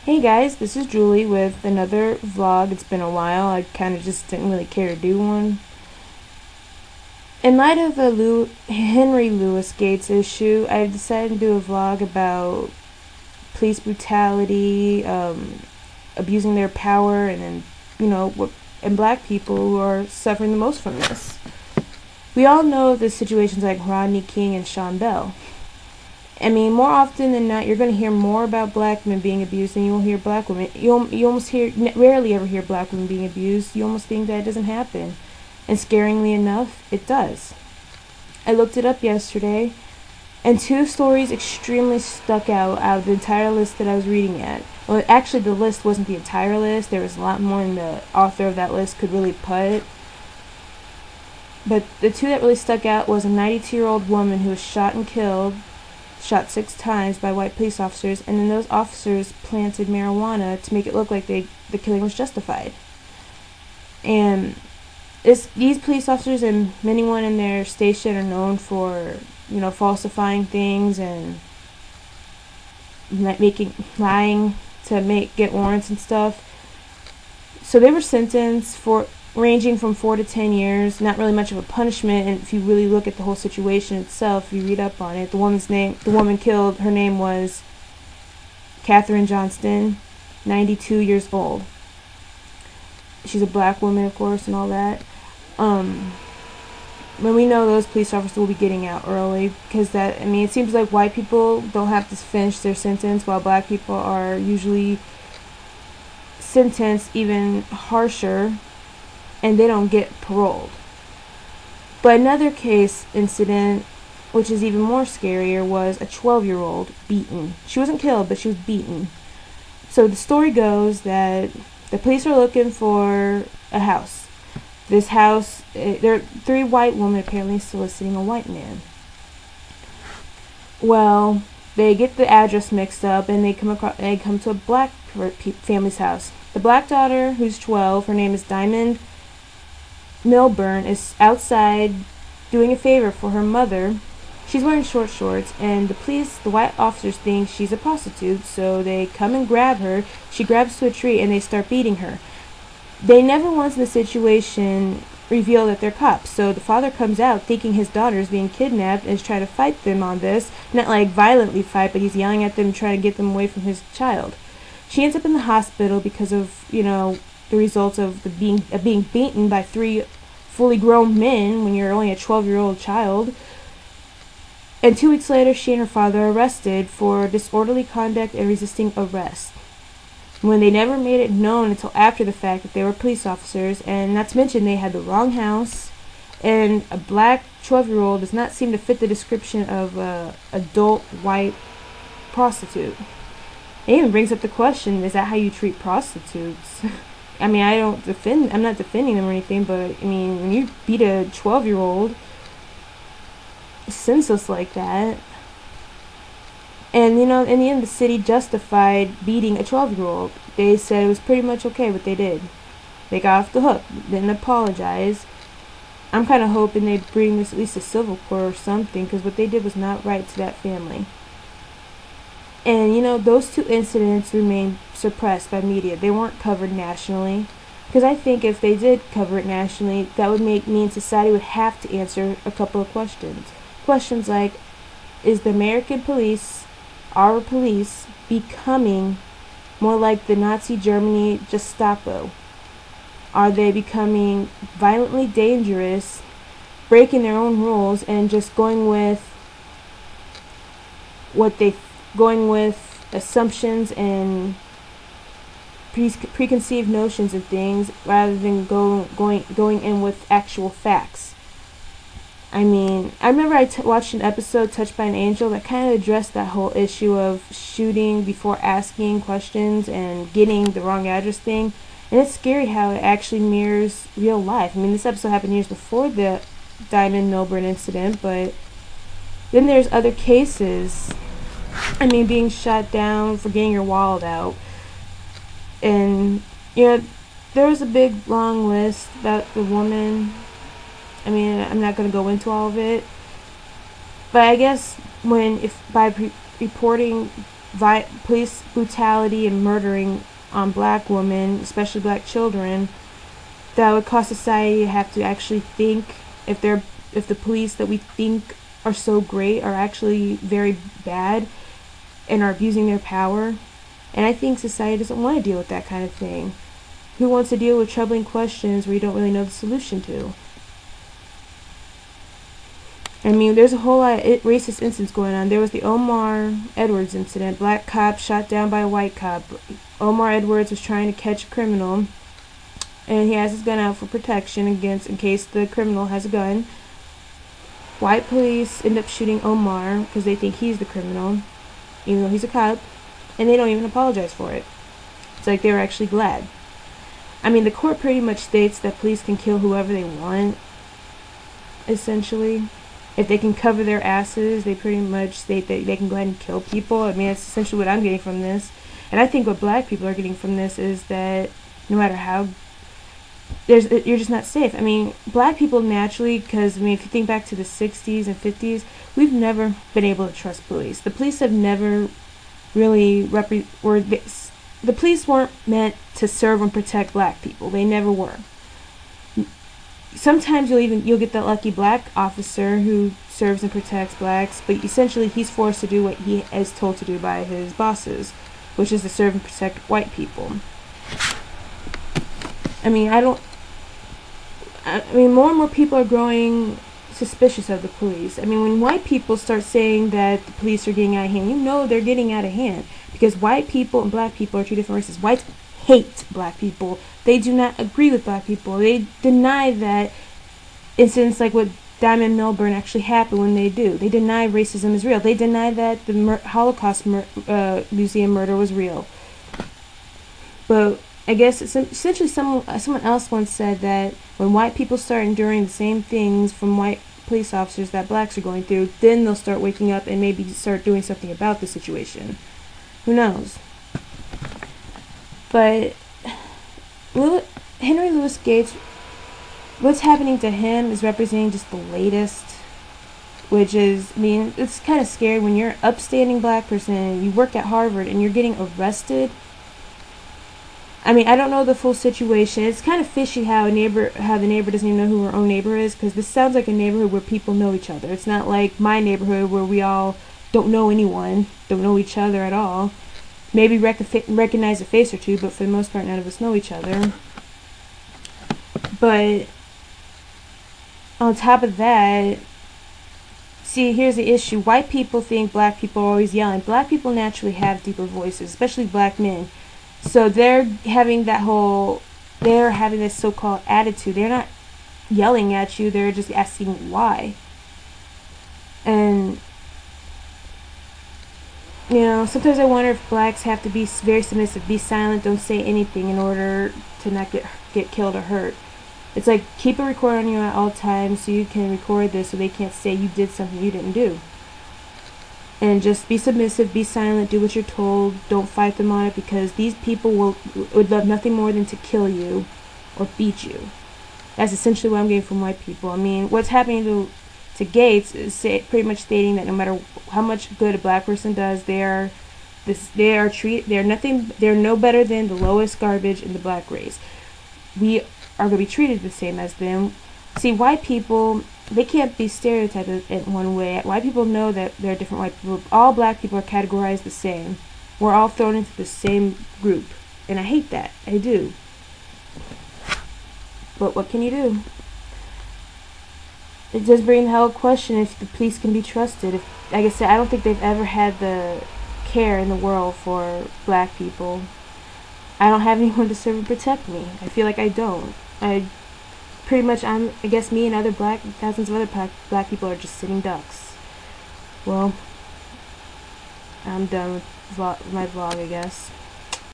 Hey guys, this is Julie with another vlog. It's been a while. I kind of just didn't really care to do one. In light of the Henry Louis Gates issue, I decided to do a vlog about police brutality, abusing their power, and then, and black people who are suffering the most from this. We all know the situations like Rodney King and Sean Bell. I mean, more often than not, you're going to hear more about black men being abused than you will hear black women. You rarely ever hear black women being abused. You almost think that it doesn't happen. And scaringly enough, it does. I looked it up yesterday, and two stories extremely stuck out of the entire list that I was reading at. Well, actually, the list wasn't the entire list. There was a lot more than the author of that list could really put. But the two that really stuck out was a 92-year-old woman who was shot 6 times by white police officers, and then those officers planted marijuana to make it look like the killing was justified. And these police officers and anyone in their station are known for, falsifying things and lying to get warrants and stuff. So they were sentenced for ranging from 4 to 10 years, not really much of a punishment. And if you really look at the whole situation itself, you read up on it. The woman killed, her name was Katherine Johnston, 92 years old. She's a black woman, of course, and all that. When we know those police officers will be getting out early, because it seems like white people don't have to finish their sentence, while black people are usually sentenced even harsher, and they don't get paroled. But another incident, which is even more scarier, was a 12-year-old beaten. She wasn't killed, but she was beaten. So the story goes that the police are looking for a house. This house, there are 3 white women apparently soliciting a white man. Well, they get the address mixed up, and they come to a black family's house. The black daughter, who's 12, her name is Diamond Milburn, is outside doing a favor for her mother. She's wearing short shorts, and the white officers think she's a prostitute, so they come and grab her. She grabs to a tree, and they start beating her. They never once in the situation reveal that they're cops, so the father comes out thinking his daughter is being kidnapped and is trying to fight them on this. Not like violently fight, but he's yelling at them, trying to get them away from his child. She ends up in the hospital because of, the results of being beaten by 3 fully grown men when you're only a 12-year-old child. And 2 weeks later, she and her father are arrested for disorderly conduct and resisting arrest, when they never made it known until after the fact that they were police officers. And not to mention, they had the wrong house, and a black 12-year-old does not seem to fit the description of a adult white prostitute. It even brings up the question, is that how you treat prostitutes? I'm not defending them or anything, but when you beat a 12-year-old senseless like that, and in the end the city justified beating a 12-year-old. They said it was pretty much okay what they did. They got off the hook, didn't apologize. I'm kind of hoping they bring this at least to civil court or something, because what they did was not right to that family. And those 2 incidents remain suppressed by media. They weren't covered nationally, because I think if they did cover it nationally, that would mean society would have to answer a couple of questions. Questions like, is the American police, our police, becoming more like the Nazi Germany Gestapo? Are they becoming violently dangerous, breaking their own rules, and just going with assumptions and preconceived notions of things, rather than going in with actual facts? I remember I watched an episode, Touched by an Angel, that kind of addressed that whole issue of shooting before asking questions and getting the wrong address thing. And it's scary how it actually mirrors real life. This episode happened years before the Diamond Milburn incident, but then there's other cases. Being shot down for getting your wallet out. And, there was a big, long list about the woman. I'm not going to go into all of it. But I guess by reporting police brutality and murdering on black women, especially black children, that would cause society to have to actually think if the police that we think are so great are actually very bad and are abusing their power. And I think society doesn't want to deal with that kind of thing. Who wants to deal with troubling questions where you don't really know the solution to? I mean, there's a whole lot of racist incidents going on. There was the Omar Edwards incident. Black cop shot down by a white cop. Omar Edwards was trying to catch a criminal, and he has his gun out for protection in case the criminal has a gun. White police end up shooting Omar because they think he's the criminal, even though he's a cop, and they don't even apologize for it. It's like they were actually glad. I mean, the court pretty much states that police can kill whoever they want, essentially. If they can cover their asses, they pretty much state that they can go ahead and kill people. I mean, that's essentially what I'm getting from this. And I think what black people are getting from this is that no matter how, you're just not safe. I mean, black people naturally, because, I mean, if you think back to the 60s and 50s, we've never been able to trust police. The police have never really, the police weren't meant to serve and protect black people. They never were. Sometimes you'll get that lucky black officer who serves and protects blacks, but essentially he's forced to do what he is told to do by his bosses, which is to serve and protect white people. I mean, more and more people are growing suspicious of the police. I mean, when white people start saying that the police are getting out of hand, you know they're getting out of hand, because white people and black people are two different races. Whites hate black people. They do not agree with black people. They deny that incidents like what Diamond Milburn actually happened when they do. They deny racism is real. They deny that the Holocaust museum murder was real. But I guess essentially someone else once said that when white people start enduring the same things from white police officers that blacks are going through, then they'll start waking up and maybe start doing something about the situation. Who knows? But Henry Louis Gates, what's happening to him is representing just the latest, which is, I mean, it's kind of scary when you're an upstanding black person and you work at Harvard and you're getting arrested. I mean, I don't know the full situation. It's kind of fishy how the neighbor doesn't even know who her own neighbor is, because this sounds like a neighborhood where people know each other. It's not like my neighborhood where we all don't know anyone, don't know each other at all. Maybe recognize a face or two, but for the most part, none of us know each other. But on top of that, see, here's the issue. White people think black people are always yelling. Black people naturally have deeper voices, especially black men. So they're having this so-called attitude. They're not yelling at you. They're just asking why. And you know, sometimes I wonder if blacks have to be very submissive, be silent, don't say anything in order to not get killed or hurt. It's like, keep a recorder on you at all times so you can record this so they can't say you did something you didn't do. And just be submissive, be silent, do what you're told, don't fight them on it, because these people would love nothing more than to kill you or beat you. That's essentially what I'm getting from white people. I mean, what's happening to Gates is pretty much stating that no matter how much good a black person does, they're no better than the lowest garbage in the black race. We are going to be treated the same as them. See, white people, they can't be stereotyped in one way. White people know that there are different white people. All black people are categorized the same. We're all thrown into the same group, and I hate that. I do. But what can you do? It does bring the whole question if the police can be trusted. Like I said, I don't think they've ever had the care in the world for black people. I don't have anyone to serve and protect me. I feel like I don't. I guess me and thousands of other black people are just sitting ducks. Well, I'm done with my vlog, I guess.